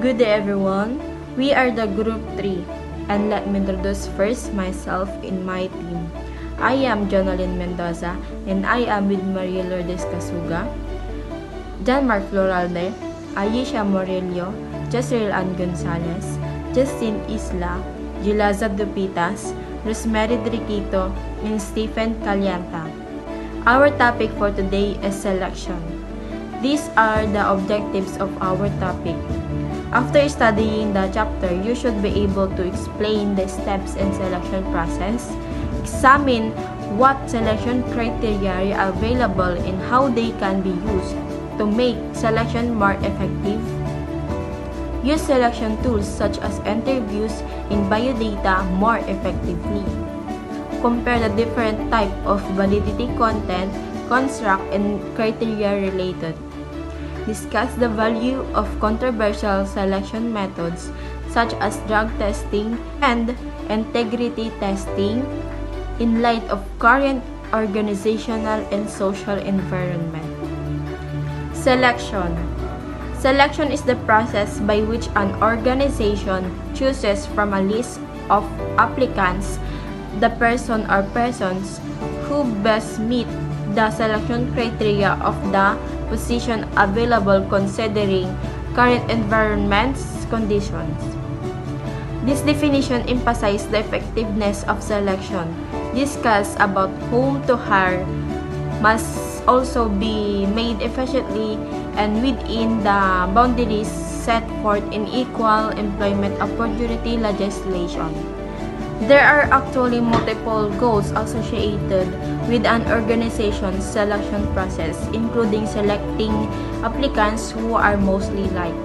Good day everyone. We are the Group 3 and let me introduce first myself in my team. I am Jonalyn Mendoza and I am with Maria Lourdes Casuga, John Mark Floralde, Ayesha Morelio, Jezreel Ann Gonzalez, Justin Isla, Gilaza Dupitas, Rosemary Driquito, and Stephen Calianta. Our topic for today is selection. These are the objectives of our topic. After studying the chapter, you should be able to explain the steps in selection process, examine what selection criteria are available and how they can be used to make selection more effective. Use selection tools such as interviews and biodata more effectively. Compare the different type of validity content, construct, and criteria related. Discuss the value of controversial selection methods such as drug testing and integrity testing in light of current organizational and social environment. Selection. Selection is the process by which an organization chooses from a list of applicants the person or persons who best meet the selection criteria of the position available considering current environment's conditions. This definition emphasizes the effectiveness of selection. Discuss about whom to hire must also be made efficiently and within the boundaries set forth in equal employment opportunity legislation. There are actually multiple goals associated with an organization's selection process, including selecting applicants who are mostly liked.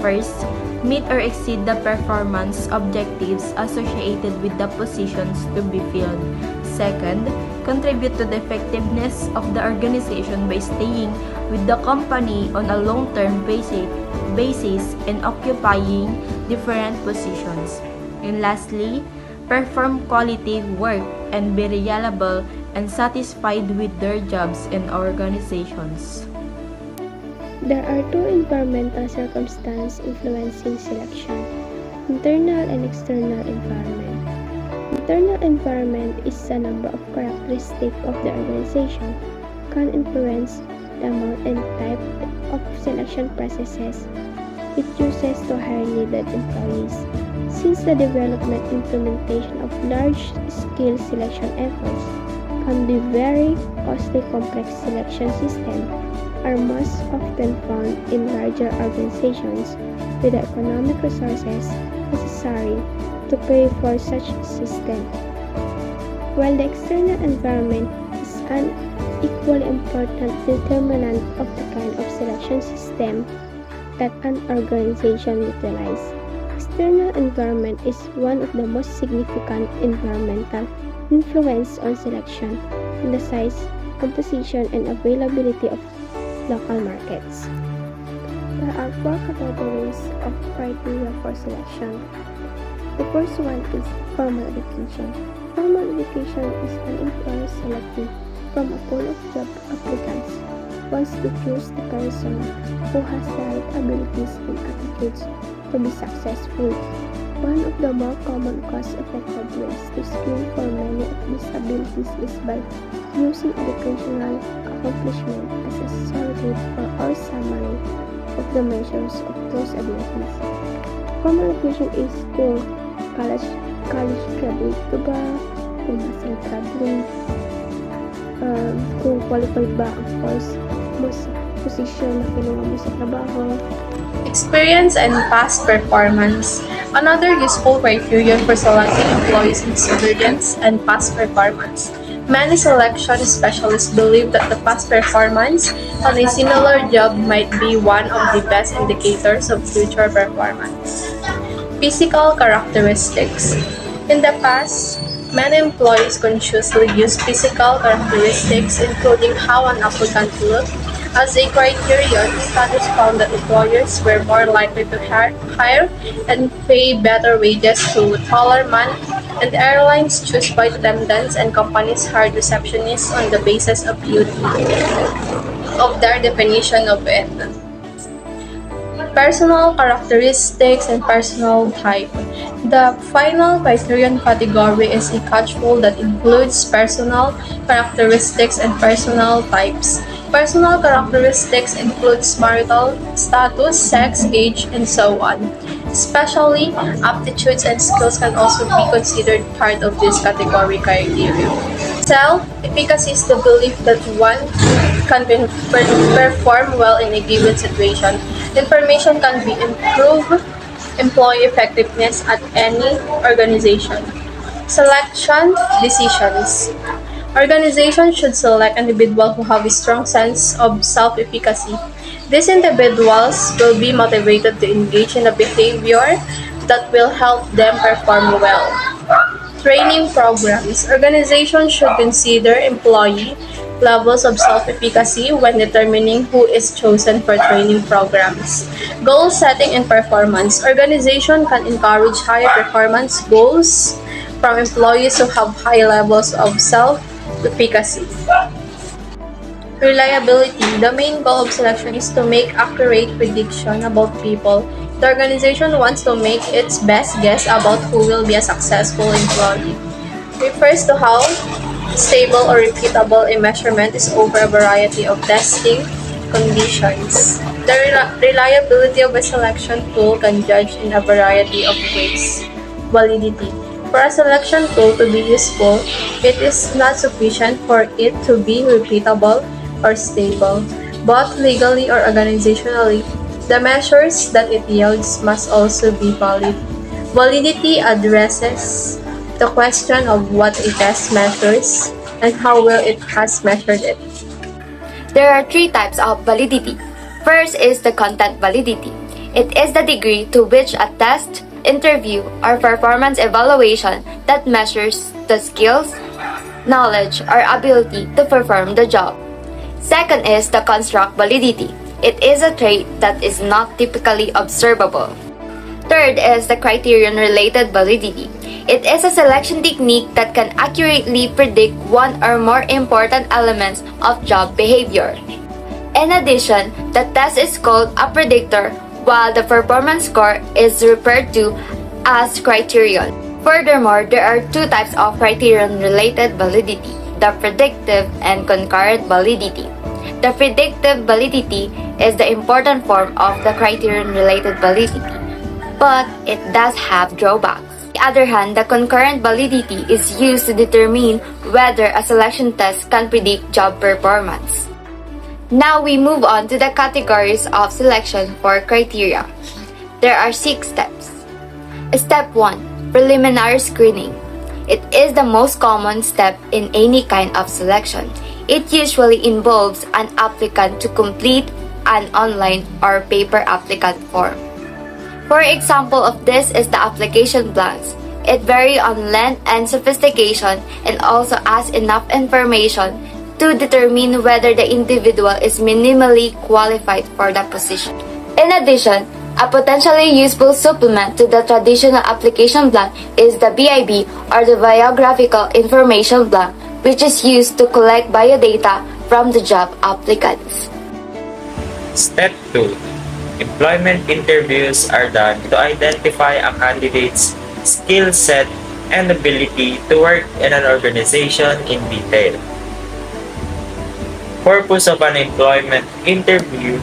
First, meet or exceed the performance objectives associated with the positions to be filled. Second, contribute to the effectiveness of the organization by staying with the company on a long-term basis and occupying different positions. And lastly, perform quality work and be reliable and satisfied with their jobs and organizations. There are two environmental circumstances influencing selection: internal and external environment. Internal environment is a number of characteristics of the organization can influence the amount and type of selection processes it uses to hire needed employees. Since the development and implementation of large-scale selection efforts can be very costly, complex selection systems are most often found in larger organizations with the economic resources necessary to pay for such system. While the external environment is an equally important determinant of the kind of selection system that an organization utilizes, external environment is one of the most significant environmental influence on selection in the size, composition, and availability of local markets. There are four categories of criteria for selection. The first one is formal education. Formal education is an employer selecting from a pool of job applicants wants to choose the person who has the right abilities and attitudes to be successful. One of the more common cost-effective ways to screen for many of these abilities is by using educational accomplishment as a surrogate or summary of the measures of those abilities. Formal education is kung college graduate ka ba, kung master graduate, kung qualified ba ang course mo sa position na kinuha mo sa trabaho. Experience and past performance. Another useful criterion for selecting employees is experience and past performance. Many selection specialists believe that the past performance on a similar job might be one of the best indicators of future performance. Physical characteristics. In the past, many employees consciously use physical characteristics, including how an applicant looked, as a criterion. Studies found that employers were more likely to hire and pay better wages to taller men, and airlines choose flight attendants and companies hire receptionists on the basis of beauty, of their definition of it. personal characteristics, and personal type. The final criterion category is a catch-all that includes personal characteristics and personal types. Personal characteristics includes marital status, sex, age, and so on. Especially, aptitudes and skills can also be considered part of this category criteria. Self-efficacy is the belief that one can perform well in a given situation. Information can be improved employee effectiveness at any organization. Selection decisions. Organizations should select individuals who have a strong sense of self-efficacy. These individuals will be motivated to engage in a behavior that will help them perform well. Training programs. Organizations should consider employee levels of self-efficacy when determining who is chosen for training programs. Goal setting and performance. Organization can encourage higher performance goals from employees who have high levels of self-efficacy. Reliability. The main goal of selection is to make accurate prediction about people. The organization wants to make its best guess about who will be a successful employee. Refers to how stable or repeatable a measurement is over a variety of testing conditions. The reliability of a selection tool can judge in a variety of ways. Validity. For a selection tool to be useful, it is not sufficient for it to be repeatable or stable, both legally or organizationally. The measures that it yields must also be valid. Validity addresses the question of what a test measures and how well it has measured it. There are three types of validity. First is the content validity. It is the degree to which a test, interview, or performance evaluation that measures the skills, knowledge, or ability to perform the job. Second is the construct validity. It is a trait that is not typically observable. Third is the criterion-related validity. It is a selection technique that can accurately predict one or more important elements of job behavior. In addition, the test is called a predictor, while the performance score is referred to as criterion. Furthermore, there are two types of criterion-related validity, the predictive and concurrent validity. The predictive validity is the important form of the criterion-related validity, but it does have drawbacks. On the other hand, the concurrent validity is used to determine whether a selection test can predict job performance. Now we move on to the categories of selection for criteria. There are 6 steps. Step 1. Preliminary screening. It is the most common step in any kind of selection. It usually involves an applicant to complete an online or paper applicant form. For example of this is the application blanks. It varies on length and sophistication and also asks enough information to determine whether the individual is minimally qualified for the position. In addition, a potentially useful supplement to the traditional application blank is the BIB or the Biographical Information Blank, which is used to collect biodata from the job applicants. Step 2. Employment interviews are done to identify a candidate's skill set and ability to work in an organization in detail. Purpose of an employment interview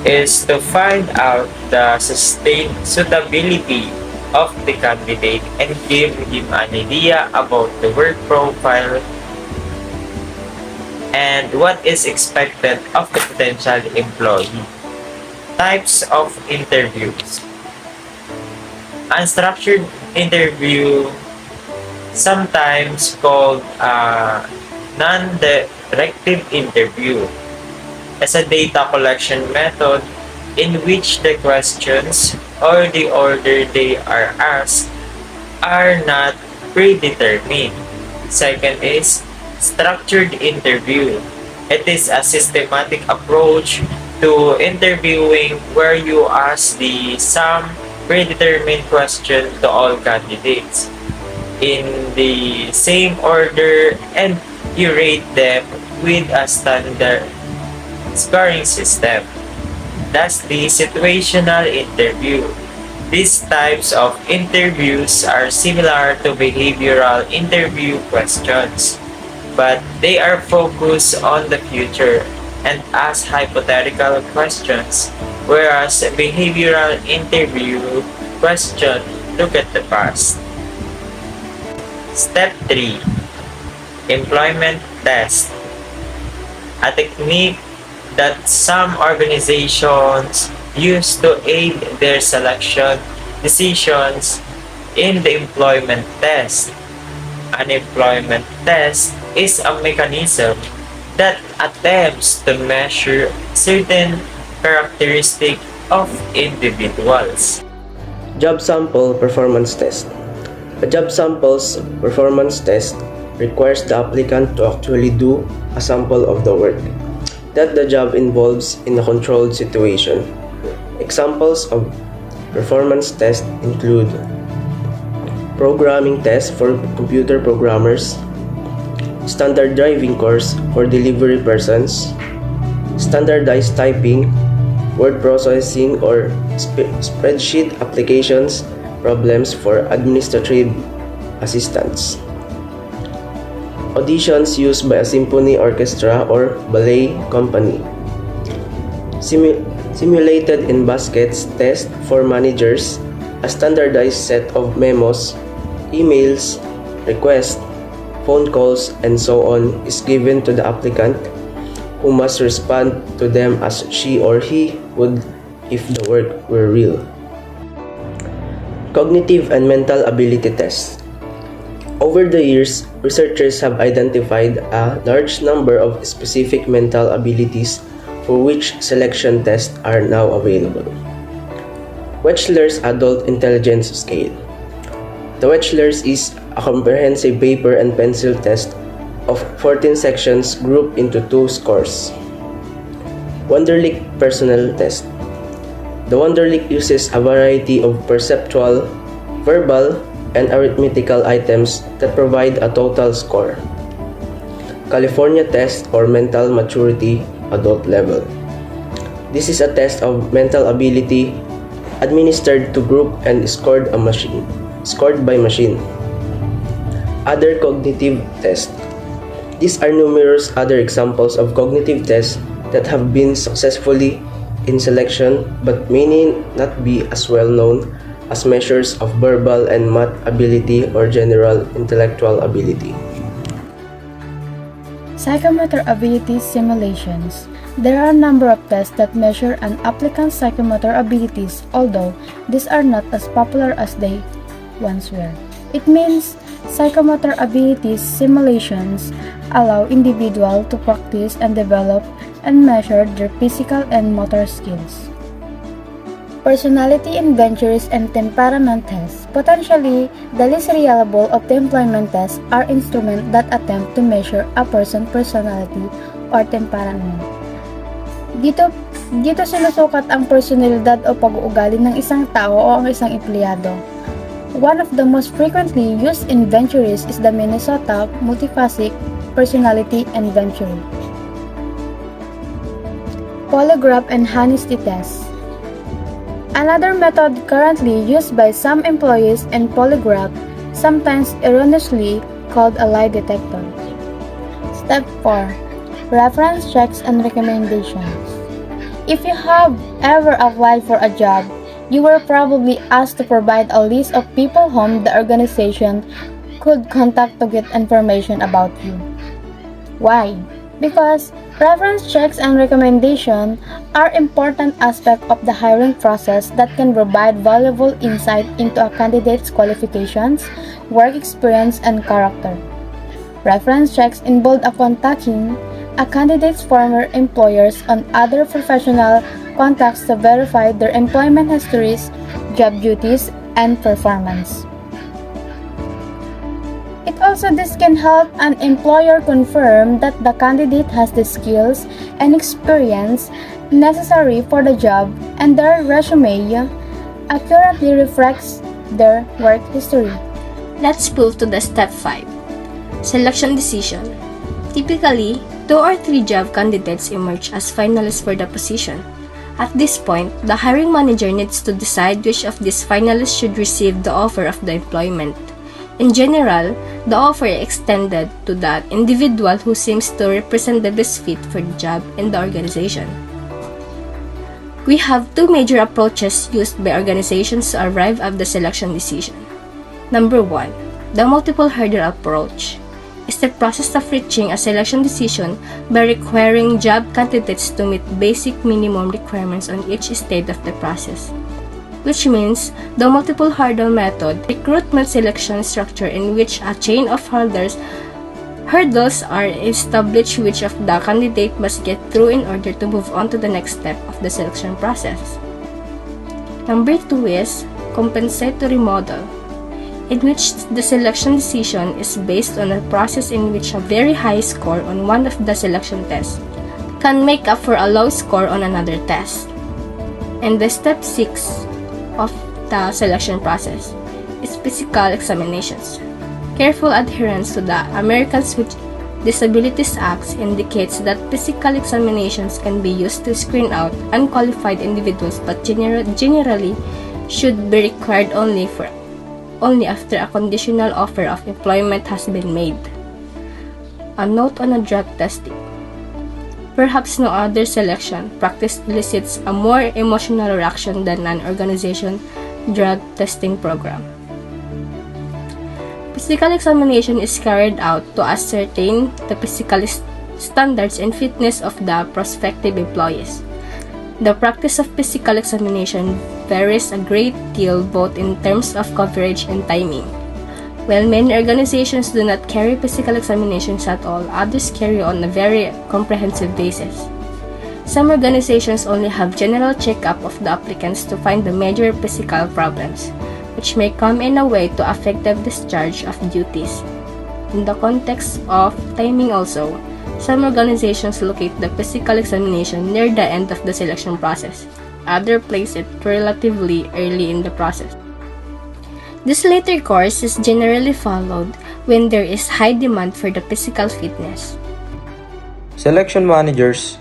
is to find out the sustained suitability of the candidate and give him an idea about the work profile and what is expected of the potential employee. Types of interviews. Unstructured interview, sometimes called a non-directive interview, is a data collection method in which the questions or the order they are asked are not predetermined. Second is structured interview. It is a systematic approach to interviewing where you ask some predetermined question to all candidates in the same order and you rate them with a standard scoring system. Lastly, situational interview. These types of interviews are similar to behavioral interview questions, but they are focused on the future and ask hypothetical questions, whereas a behavioral interview question look at the past. Step 3. Employment test. A technique that some organizations use to aid their selection decisions in the employment test. An employment test is a mechanism that attempts to measure certain characteristics of individuals. Job sample performance test. A job sample's performance test requires the applicant to actually do a sample of the work that the job involves in a controlled situation. Examples of performance tests include programming tests for computer programmers, standard driving course for delivery persons, standardized typing, word processing or spreadsheet applications problems for administrative assistants. Auditions used by a symphony orchestra or ballet company. Simulated in baskets test for managers, a standardized set of memos, emails, requests, phone calls, and so on is given to the applicant, who must respond to them as she or he would if the work were real. Cognitive and mental ability tests. Over the years, researchers have identified a large number of specific mental abilities for which selection tests are now available. Wechsler's Adult Intelligence Scale. The Wechsler's is a comprehensive paper and pencil test of 14 sections grouped into 2 scores. Wonderlic Personal Test. The Wonderlic uses a variety of perceptual, verbal, and arithmetical items that provide a total score. California Test or Mental Maturity Adult Level. This is a test of mental ability administered to group and scored by machine. Other cognitive tests. These are numerous other examples of cognitive tests that have been successfully in selection but may not be as well known as measures of verbal and math ability or general intellectual ability. Psychomotor ability simulations. There are a number of tests that measure an applicant's psychomotor abilities, although these are not as popular as they once were. It means psychomotor abilities simulations allow individuals to practice and develop and measure their physical and motor skills. Personality inventors and temperament tests. Potentially, the least reliable of the employment tests are instruments that attempt to measure a person's personality or temperament. Dito sinusukat ang personalidad o pag-uugali ng isang tao o ang isang empleyado. One of the most frequently used inventories is the Minnesota Multiphasic Personality Inventory. Polygraph and honesty tests. Another method currently used by some employees in polygraph, sometimes erroneously called a lie detector. Step 4. Reference checks and recommendations. If you have ever applied for a job, you were probably asked to provide a list of people whom the organization could contact to get information about you. Why? Because reference checks and recommendations are important aspects of the hiring process that can provide valuable insight into a candidate's qualifications, work experience, and character. Reference checks involve contacting a candidate's former employers and other professional contacts to verify their employment histories, job duties, and performance. This can help an employer confirm that the candidate has the skills and experience necessary for the job and their resume accurately reflects their work history. Let's move to the step 5. Selection decision. Typically, 2 or 3 job candidates emerge as finalists for the position. At this point, the hiring manager needs to decide which of these finalists should receive the offer of the employment. In general, the offer is extended to that individual who seems to represent the best fit for the job in the organization. We have two major approaches used by organizations to arrive at the selection decision. Number 1, the multiple hurdle approach is the process of reaching a selection decision by requiring job candidates to meet basic minimum requirements on each stage of the process, which means the multiple hurdle method recruitment selection structure in which a chain of hurdles are established which of the candidate must get through in order to move on to the next step of the selection process. Number 2 is compensatory model, in which the selection decision is based on a process in which a very high score on one of the selection tests can make up for a low score on another test. And the step 6 of the selection process is physical examinations. Careful adherence to the Americans with Disabilities Act indicates that physical examinations can be used to screen out unqualified individuals but generally should be required only after a conditional offer of employment has been made. A note on a drug testing. Perhaps no other selection practice elicits a more emotional reaction than an organization drug testing program. Physical examination is carried out to ascertain the physical standards and fitness of the prospective employees. The practice of physical examination varies a great deal both in terms of coverage and timing. While many organizations do not carry physical examinations at all, others carry on a very comprehensive basis. Some organizations only have general checkup of the applicants to find the major physical problems, which may come in a way to effective discharge of duties. In the context of timing also, some organizations locate the physical examination near the end of the selection process. Others place it relatively early in the process. This latter course is generally followed when there is high demand for the physical fitness. Selection managers.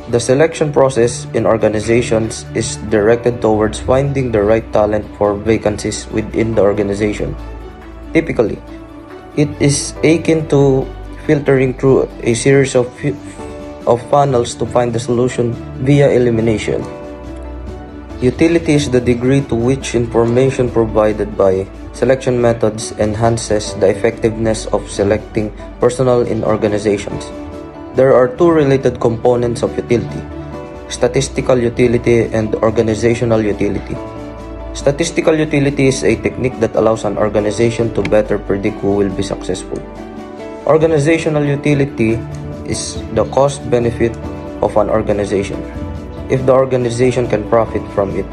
The selection process in organizations is directed towards finding the right talent for vacancies within the organization. Typically, it is akin to filtering through a series of funnels to find the solution via elimination. Utility is the degree to which information provided by selection methods enhances the effectiveness of selecting personnel in organizations. There are two related components of utility: statistical utility and organizational utility. Statistical utility is a technique that allows an organization to better predict who will be successful. Organizational utility is the cost-benefit of an organization. If the organization can profit from it,